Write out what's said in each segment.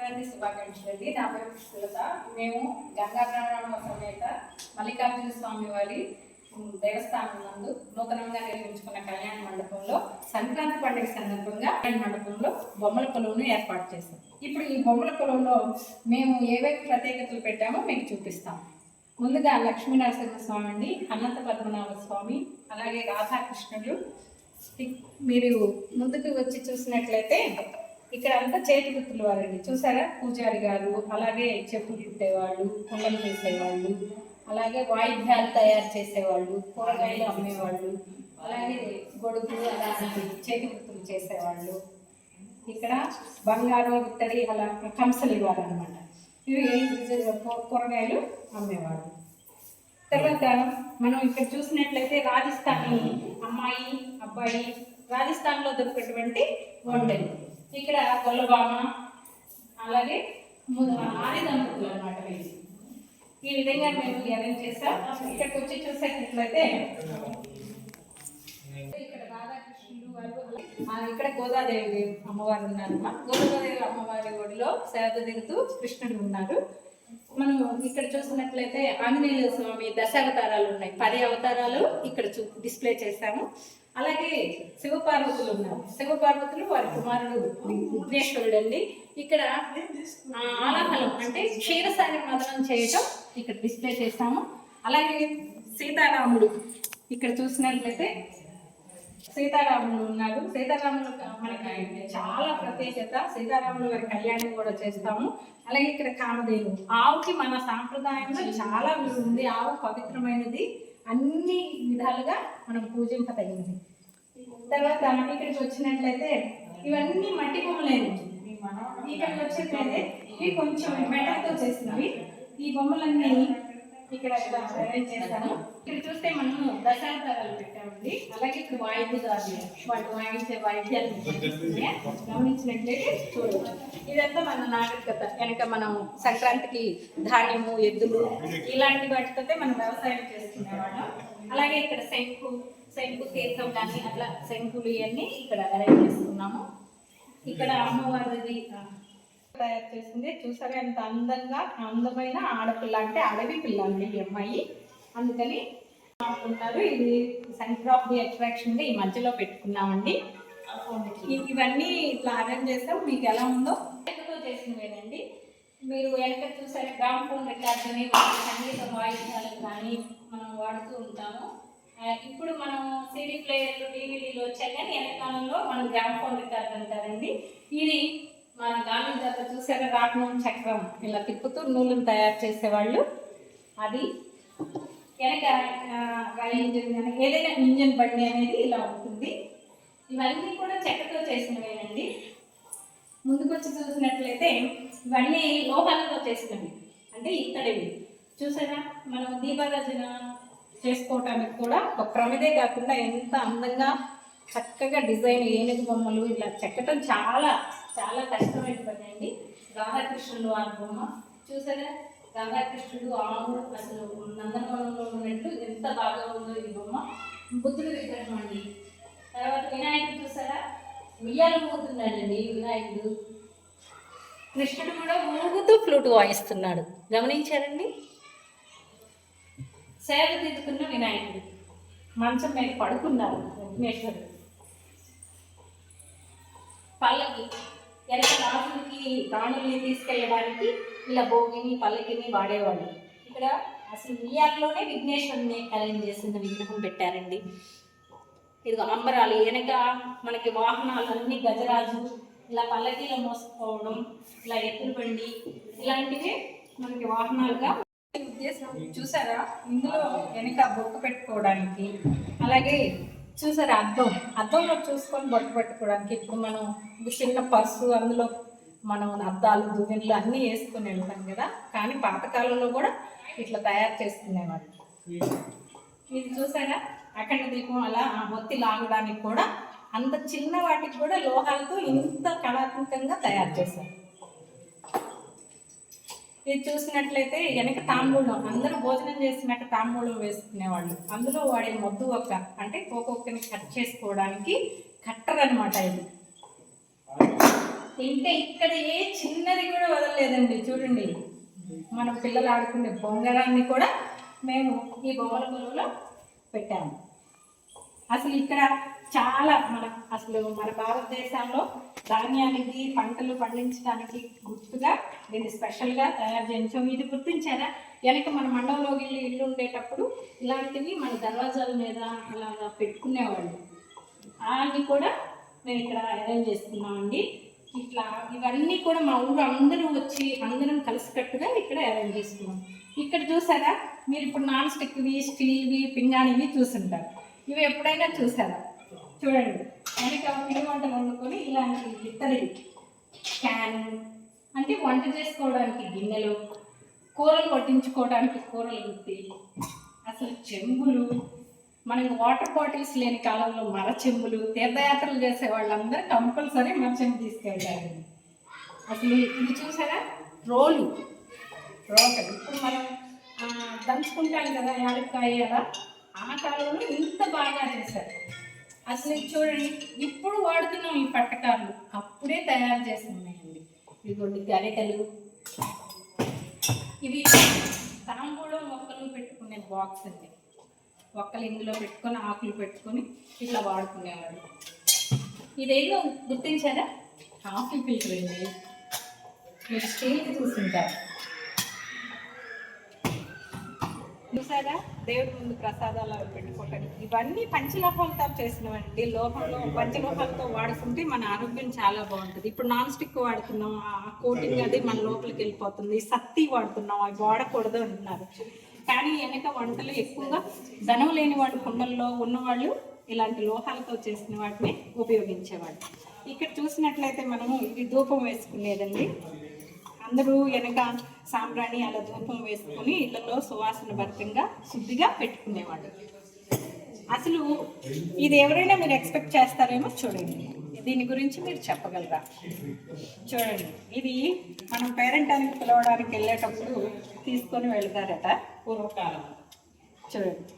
సంక్రాంతి శుభాకాంక్షలు అండి. నా పేరు పుష్పలత. మేము గంగా ప్రాణామ సమేత మల్లికార్జున స్వామి వారి దేవస్థానం నందు నూతనంగా నిర్మించుకున్న కళ్యాణ మండపంలో సంక్రాంతి పండుగ సందర్భంగా కళ్యాణ మండపంలో బొమ్మల కొలువును ఏర్పాటు చేస్తాం. ఇప్పుడు ఈ బొమ్మల కొలువులో మేము ఏవైతే ప్రత్యేకతలు పెట్టామో మీకు చూపిస్తాం. ముందుగా లక్ష్మీనరసింహ స్వామి అండి, అనంత పద్మనాభ స్వామి, అలాగే రాధాకృష్ణుడు. మీరు ముందుకు వచ్చి చూసినట్లయితే ఇక్కడ అంతా చేతి వృత్తులు వారండి. చూసారా, పూజారి గారు, అలాగే చెప్పులు కుట్టేవాళ్ళు, కుండలు వేసేవాళ్ళు, అలాగే వాయిద్యాలు తయారు చేసేవాళ్ళు, కూరగాయలు అమ్మేవాళ్ళు, అలాగే గొడుగులు అలాంటి చేతి వృత్తులు చేసేవాళ్ళు. ఇక్కడ బంగారం ఇత్తడి అలా కంసలు ఇవ్వాలి అనమాట. ఇవి కూరగాయలు అమ్మేవాళ్ళు. తర్వాత మనం ఇక్కడ చూసినట్లయితే రాజస్థానీ అమ్మాయి అబ్బాయి రాజస్థాన్లో దొరికేటువంటి వంటలు. ఇక్కడ గొల్లబామ, అలాగే ఆది దంపతులు అనమాట. ఈ విధంగా మేము అరేంజ్ చేస్తాం. ఇక్కడికి వచ్చి చూసేటట్లయితే ఇక్కడ రాధాకృష్ణుడు వారు, ఇక్కడ గోదాదేవి అమ్మవారు ఉన్నారు. గోదాదేవి అమ్మవారి ఒడిలో సేద దిగుతూ కృష్ణుడు ఉన్నారు. మనం ఇక్కడ చూసినట్లయితే ఆంజనేయ స్వామి దశావతారాలు ఉన్నాయి. 10 అవతారాలు ఇక్కడ డిస్ప్లే చేశాము. అలాగే శివపార్వతులు ఉన్నారు. శివపార్వతులు వారి కుమారుడు విఘ్నేశ్వరుడు అండి. ఇక్కడ ఆలాహలం అంటే క్షీరసాగర మదనం చేయటం ఇక్కడ డిస్ప్లే చేస్తాము. అలాగే సీతారాముడు ఇక్కడ చూసినట్లయితే సీతారాములు ఉన్నారు. సీతారాములు మనకి చాలా ప్రత్యేకత. సీతారాములు వారి కళ్యాణం కూడా చేస్తాము. అలాగే ఇక్కడ కామధేను, ఆవుకి మన సాంప్రదాయంలో చాలా విలువ ఉంది. ఆవు పవిత్రమైనది, అన్ని విధాలుగా మనం పూజింపదగినది. తర్వాత ఇక్కడికి వచ్చినట్లయితే ఇవన్నీ మట్టి బొమ్మలేనండి. ఇక్కడికి వచ్చినట్లయితే ఇవి కొంచెం మెటల్తో చేసినవి. ఈ బొమ్మలన్నీ ఇక్కడ అరేంజ్ చేస్తాము. ఇక్కడ చూస్తే మనము దశావతారాలు పెట్టామండి. అలాగే ఇక్కడ వాయిద్యదారులు వాళ్ళు వాయించే వాయిద్యాలు గమనించినట్లయితే చూడవచ్చు. ఇదంతా మన నాగరికత. వెనక మనం సంక్రాంతికి ధాన్యము, ఎద్దులు ఇలాంటి వాటితో మనం వ్యవసాయం చేసుకునేవాళ్ళం. అలాగే ఇక్కడ శంకు తీర్థం కానీ అట్లా శంకులు ఇవన్నీ ఇక్కడ అరేంజ్ చేసుకున్నాము. ఇక్కడ అమ్మవారిది తయారు చేసింది. చూసారా ఎంత అందంగా, అందమైన ఆడపిల్ల అంటే అడవి పిల్ల అండి ఈ అమ్మాయి. అందుకని అనుకుంటారు. ఇది సెంటర్ ఆఫ్ ది అట్రాక్షన్ గా ఈ మధ్యలో పెట్టుకున్నామండి. ఇవన్నీ ఇట్లా అరేంజ్ చేస్తాం. మీకు ఎలా ఉందో చేసినవేనండి. మీరు వెనక చూసారా గ్రామ్ఫోన్ రికార్డ్ అని సంగీత వాయిద్యాలు కానీ మనం వాడుతూ ఉంటాము. ఇప్పుడు మనం సిడీ ప్లేయర్లు, డివిడీలు వచ్చాయి, కానీ వెనకాలంలో మనం గ్రామ్ఫోన్ రికార్డ్ అంటారండి. ఇది మన గాంధీ జాతర చూసారా, రాట్నం చక్రం ఇలా తిప్పుతూ నూలును తయారు చేసేవాళ్ళు. అది వెనక రైలు ఇంజిన్ కానీ ఏదైనా ఇంజిన్ బండి అనేది ఇలా ఉంటుంది. ఇవన్నీ కూడా చెక్కతో చేసినవేనండి. ముందుకొచ్చి చూసినట్లయితే ఇవన్నీ లోహాలతో చేసినవి, అంటే ఇత్తడివి. చూసారా, మనం దీపారాధన చేసుకోవటానికి కూడా ఒక ప్రమిదే కాకుండా ఎంత అందంగా చక్కగా డిజైన్ ఏనుగు బొమ్మలు ఇలా చెక్కటం చాలా చాలా కష్టమైన పని అండి. రాధాకృష్ణుడు ఆ బొమ్మ చూసారా, రాధాకృష్ణుడు ఆవు అసలు నందనవనంలో ఉన్నట్టు ఎంత బాగా ఉందో ఈ బొమ్మ. బుద్ధుడి విగ్రహం అండి. తర్వాత వినాయకుడు చూసారా, ఉయ్యాలు ఊగుతున్నాడండి వినాయకుడు. కృష్ణుడు కూడా ఊగుతూ ఫ్లూట్ వాయిస్తున్నాడు, గమనించారండి. సేవ తీర్చుకున్న వినాయకుడు మంచం మీద పడుకున్నారు విఘ్నేశ్వరుడు. పల్లకి వెనక రాజులకి రాణుల్ని తీసుకెళ్ళడానికి ఇలా భోగిని పల్లకిని వాడేవాళ్ళు. ఇక్కడ అసలు ఉయ్యాలలోనే విఘ్నేశ్వరుని అరేంజ్ చేసిన విగ్రహం పెట్టారండి. ఇదిగో అంబరాలు వెనక మనకి వాహనాలు అన్ని గజరాజు ఇలా పల్లకీలో మోసుకోవడం, ఇలా ఎత్తులు బండి ఇలాంటివి మనకి వాహనాలుగా ఉద్దేశం. చూసారా, ఇందులో వెనక బొట్టు పెట్టుకోవడానికి, అలాగే చూసారా అద్దంలో చూసుకొని బొట్టు పెట్టుకోవడానికి. ఇప్పుడు మనం చిన్న పర్సు, అందులో మనం అద్దాలు దువ్వెనలు అన్నీ వేసుకొని వెళ్తాం కదా, కానీ పాతకాలంలో కూడా ఇట్లా తయారు చేసుకునేవాళ్ళు. ఇది చూసారా, అఖండ దీపం అలా ఒత్తి లాగడానికి కూడా అంత చిన్న వాటికి కూడా లోహాలతో ఇంత కళాత్మకంగా తయారు చేశారు. ఇది చూసినట్లయితే వెనక తాంబూలం, అందరూ భోజనం చేసినాక తాంబూలం వేసుకునేవాళ్ళు. అందులో వాడే మొద్దు ఒక్క అంటే ఒక్కొక్కని కట్ చేసుకోవడానికి కట్టర్ అనమాట ఇది. ఇంకా ఇక్కడ ఏ చిన్నది కూడా లేదండి, చూడండి మన పిల్లలు ఆడుకునే బొంగరాన్ని కూడా మేము ఈ బొమ్మల కొలువులో పెట్టాము. అసలు ఇక్కడ చాలా మన భారతదేశంలో ధాన్యానికి పంటలు పండించడానికి గుర్తుగా దీన్ని స్పెషల్గా తయారు చేయించాం. ఇది గుర్తించారా? వెనక మన మండలంలో వెళ్ళి ఇల్లు ఉండేటప్పుడు ఇలాంటివి మన దర్వాజాల మీద అలాగా పెట్టుకునేవాళ్ళు. అది కూడా మేము ఇక్కడ అరేంజ్ చేసుకున్నామండి. ఇట్లా ఇవన్నీ కూడా మా ఊరు అందరూ వచ్చి అందరం కలిసికట్టుగా ఇక్కడ అరేంజ్ చేసుకున్నాం. ఇక్కడ చూసారా మీరు? ఇప్పుడు నాన్ స్టిక్వి, స్టీల్వి, పింగాణివి చూసుంటారు. ఇవి ఎప్పుడైనా చూసారా? చూడండి, వెనక పిండి వంటలు వండుకొని ఇలాంటి ఇత్తడి క్యాన్ అంటే వంట చేసుకోవడానికి గిన్నెలు, కూరలు పట్టించుకోవడానికి కూరలు గుత్తి, అసలు చెంబులు, మనకి వాటర్ బాటిల్స్ లేని కాలంలో మర చెంబులు, తీర్థయాత్రలు చేసే వాళ్ళందరూ కంపల్సరీ మర చెంబు తీసుకెళ్ళారు. అసలు ఇది చూసారా? రోకలు ఇప్పుడు మనం దంచుకుంటాం కదా యాలక్కాయ, అలా ఆ కాలంలో ఇంత బాగా చేశారు. అసలు చూడండి, ఇప్పుడు వాడుతున్నాం ఈ పట్టకాలు, అప్పుడే తయారు చేసి ఉన్నాయండి. ఇదిగోండి గరిటెలు, ఇవి తాంబూలం మొక్కలు పెట్టుకునే బాక్స్ అండి. ఒక్కలు ఇందులో పెట్టుకొని ఆకులు పెట్టుకొని ఇట్లా వాడుకునేవాడు. ఇదేదో గుర్తించారా? కాఫీ ఫిల్టర్ అండి. మీరు స్టీల్కి చూస్తుంటారు. చూసారా? దేవుడి ముందు ప్రసాదాలు పెట్టుకోవటానికి ఇవన్నీ పంచలోహాలతో చేసినవండి. లోహంలో పంచలోహాలతో వాడుకుంటే మన ఆరోగ్యం చాలా బాగుంటుంది. ఇప్పుడు నాన్ స్టిక్ వాడుతున్నాం, ఆ కోటింగ్ అది మన లోపలికి వెళ్ళిపోతుంది. సత్తి వాడుతున్నాం, అవి వాడకూడదు అంటున్నారు. కానీ వెనక వంటలు ఎక్కువగా ధనం లేని వాళ్ళు, కుండల్లో ఉన్నవాళ్ళు ఇలాంటి లోహాలతో చేసిన వాటిని ఉపయోగించేవాళ్ళు. ఇక్కడ చూసినట్లయితే మనము ఇది ధూపం వేసుకునేదండి. అందరూ వెనక సాంబ్రాణి అలా ధూపం వేసుకుని ఇళ్లలో సువాసన భరితంగా శుద్ధిగా పెట్టుకునేవాళ్ళు. అసలు ఇది ఎవరైనా మీరు ఎక్స్పెక్ట్ చేస్తారేమో. చూడండి, దీని గురించి మీరు చెప్పగలరా? చూడండి, ఇది మనం పేరెంటానికి పిలవడానికి వెళ్ళేటప్పుడు తీసుకొని వెళ్తారట పూర్వకాలం. చూడండి,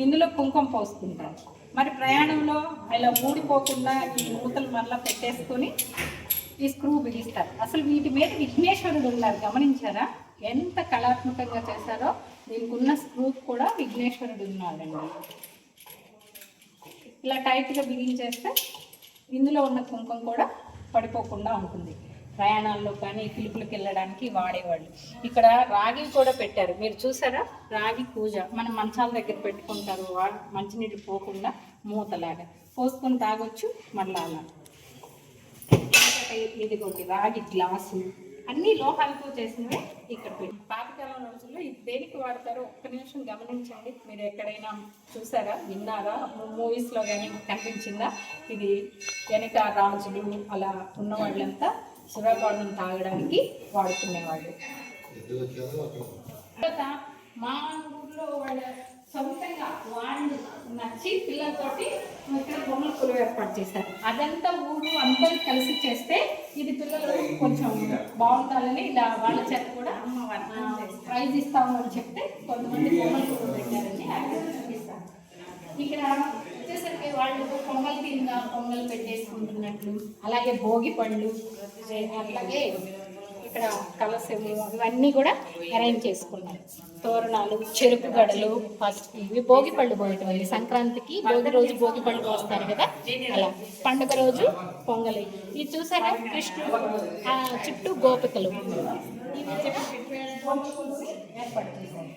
ఇందులో కుంకుమ పోసుకుంటారు. మరి ప్రయాణంలో ఇలా ఊడిపోకుండా ఈ మూతలు మళ్ళీ పెట్టేసుకొని ఈ స్క్రూ బిగిస్తారు. అసలు వీటి మీద విఘ్నేశ్వరుడు ఉన్నారు, గమనించారా? ఎంత కళాత్మకంగా చేశారో. దీనికి ఉన్న స్క్రూ కూడా విఘ్నేశ్వరుడు ఉన్నాడండి. ఇలా టైట్గా బిగించేస్తే ఇందులో ఉన్న కుంకుమ కూడా పడిపోకుండా ఉంటుంది. ప్రయాణాల్లో కానీ పిలుపులకు వెళ్ళడానికి వాడేవాళ్ళు. ఇక్కడ రాగి కూడా పెట్టారు, మీరు చూసారా? రాగి పూజ మనం మంచాల దగ్గర పెట్టుకుంటారు, మంచినీళ్ళు పోకుండా మూతలాగా పోసుకొని తాగొచ్చు. మళ్ళీ అలా ఇదిగోటి రాగి గ్లాసు, అన్ని లోహాలతో చేసినవే ఇక్కడ పెట్టి. పాతకాలం రోజుల్లో ఇది దేనికి వాడతారో ఒక్క నిమిషం గమనించండి. మీరు ఎక్కడైనా చూసారా, విన్నారా? మూవీస్లో కానీ కనిపించిందా? ఇది వెనక రాజులు అలా ఉన్న వాళ్ళంతా సురపానం తాగడానికి వాడుకునేవాళ్ళు. తర్వాత మా ఊర్లో వాళ్ళ సొంతంగా వాళ్ళు నచ్చి పిల్లలతోటి ఇక్కడ బొమ్మల కొలువు ఏర్పాటు చేశారు. అదంతా ఊరు అందరూ కలిసి చేస్తే ఇది పిల్లలు కొంచెం బాగుండాలని ఇలా వాళ్ళ చేత కూడా ప్రైజ్ ఇస్తాము అని చెప్తే కొంతమంది బొమ్మల కొలువు పెట్టారని చూపిస్తారు. ఇక్కడ వచ్చేసరికి వాళ్ళు పొంగల్ కింద పొంగల్ పెట్టేసుకుంటున్నట్లు, అలాగే భోగి పళ్ళు, అట్లాగే ఇక్కడ కలసము ఇవన్నీ కూడా అరేంజ్ చేసుకున్నారు. తోరణాలు, చెరుకు గడలు, ఇవి భోగి పళ్ళు పోయేటువంటి సంక్రాంతికి భోగి రోజు భోగి పళ్ళు పోస్తారు కదా, అలా పండుగ రోజు పొంగలి. ఇది చూసారా? కృష్ణుడు చుట్టూ గోపికలు ఏర్పాటు చేశారు.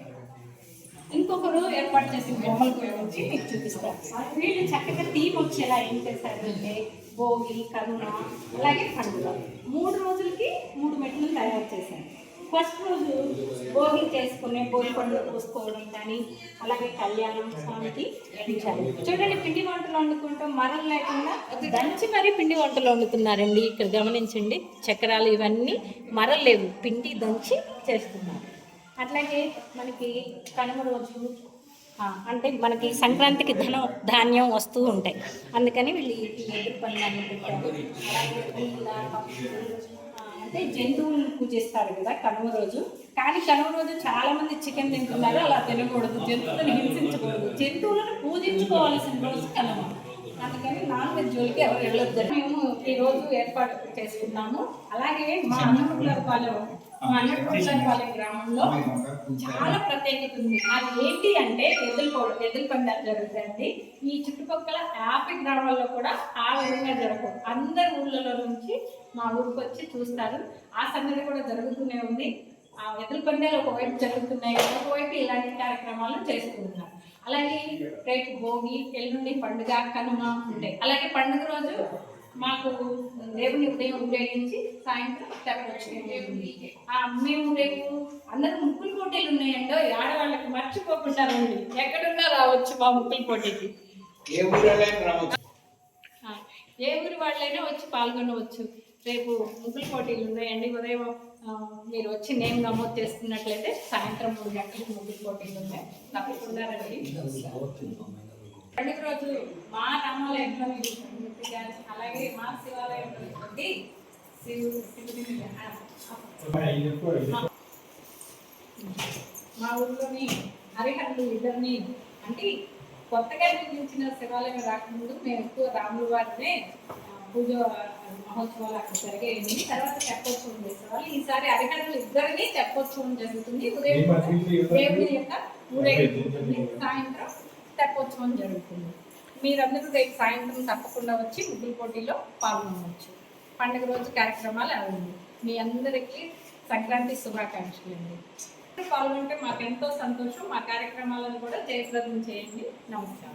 ఇంకొకరు ఏర్పాటు చేసిన బొమ్మల గురించి మీకు చూపిస్తారు. వీళ్ళు చక్కగా థీమ్ వచ్చేలా ఏం చేశారంటే భోగి, కరుణ, అలాగే పండుగ 3 రోజులకి 3 మెట్లు తయారు చేశారు. ఫస్ట్ రోజు భోగి చేసుకునే భోగి పండుగ పోసుకోవడం కానీ, అలాగే కళ్యాణం స్వామికి ఇచ్చారు. చూడండి, పిండి వంటలు వండుకుంటాం, మరలు లేకుండా దంచి మరీ పిండి వంటలు వండుతున్నారండి. ఇక్కడ గమనించండి, చక్రాలు ఇవన్నీ మరలు లేవు, పిండి దంచి చేస్తున్నారు. అట్లాగే మనకి కనుమ రోజు అంటే మనకి సంక్రాంతికి ధాన్యం వస్తూ ఉంటాయి, అందుకని వీళ్ళు ఎదురు పనులన్నీ పెట్టారు. అంటే జంతువులను పూజిస్తారు కదా కనుమ రోజు. కానీ కనుమ రోజు చాలామంది చికెన్ తింటున్నారు, అలా తినకూడదు, జంతువులను హింసించకూడదు, జంతువులను పూజించుకోవాల్సిన రోజు కనుమ. అందుకని నాన్ వెజ్ జోలికి ఎవరు వెళ్ళొద్దు. మేము ఈ రోజు ఏర్పాటు చేసుకున్నాము. అలాగే మా అన్నపుట్లపాలెం గ్రామంలో చాలా ప్రత్యేకత ఉంది. అది ఏంటి అంటే ఎద్దుల పందాలు జరుగుతాయండి. ఈ చుట్టుపక్కల 50 గ్రామాల్లో కూడా ఆ విధంగా జరగదు. అందరి ఊళ్ళలో నుంచి మా ఊరికి వచ్చి చూస్తారు. ఆ సంగతి కూడా జరుగుతూనే ఉంది. ఆ ఎద్దుల పందాలు ఒకవైపు జరుగుతున్నాయి, ఒకవైపు ఇలాంటి కార్యక్రమాలు చేస్తున్నారు. అలాగే రేపు భోగి, ఎల్లుండి పండుగ, కనుమ ఉంటాయి. అలాగే పండుగ రోజు మాకు దేవుని ఉదయం ఉపయోగించి సాయంత్రం తెప్పొచ్చు. మేము రేపు అందరూ ముక్కులు పోటీలు ఉన్నాయండో, ఆడవాళ్ళకి మర్చిపోకుండా రండి. ఎక్కడున్నా రావచ్చు మా ముక్కుల పోటీకి. ఏ ఊరి వాళ్ళైనా వచ్చి పాల్గొనవచ్చు. రేపు ముగ్గుల పోటీలు ఉన్నాయండి. ఉదయం మీరు వచ్చి నేమ్ నమోదు చేసుకున్నట్లయితే సాయంత్రం 3 గంటలకు ముగ్గుల పోటీలు ఉన్నాయి. తప్పకుండా రండి. పండుగ రోజు మా రామాలయంలో అలాగే మా శివాలయంలో మా ఊర్లోని హరిహరులు ఇద్దరిని, అంటే కొత్తగా నిర్మించిన శివాలయం రాకముందు మేము ఎక్కువ రాముల వారినే పూజ మహోత్సవాలు అక్కడ జరిగేది. తర్వాత తెప్పోత్సవం చేసేవాళ్ళు. ఈసారి హరిహరులు ఇద్దరిని తెప్పోత్సవం జరుగుతుంది. ఉదయం దేవుని యొక్క ఊరేగింపు, సాయంత్రం తెప్పోత్సవం జరుగుతుంది. మీరందరూ రేపు సాయంత్రం తప్పకుండా వచ్చి ముగ్గుల పోటీలో పాల్గొనవచ్చు. పండుగ రోజు కార్యక్రమాలు అవి. మీ అందరికీ సంక్రాంతి శుభాకాంక్షలు అండి. పాల్గొంటే మాకు ఎంతో సంతోషం. మా కార్యక్రమాలను కూడా జయప్రదం చేయండి. నమస్కారం.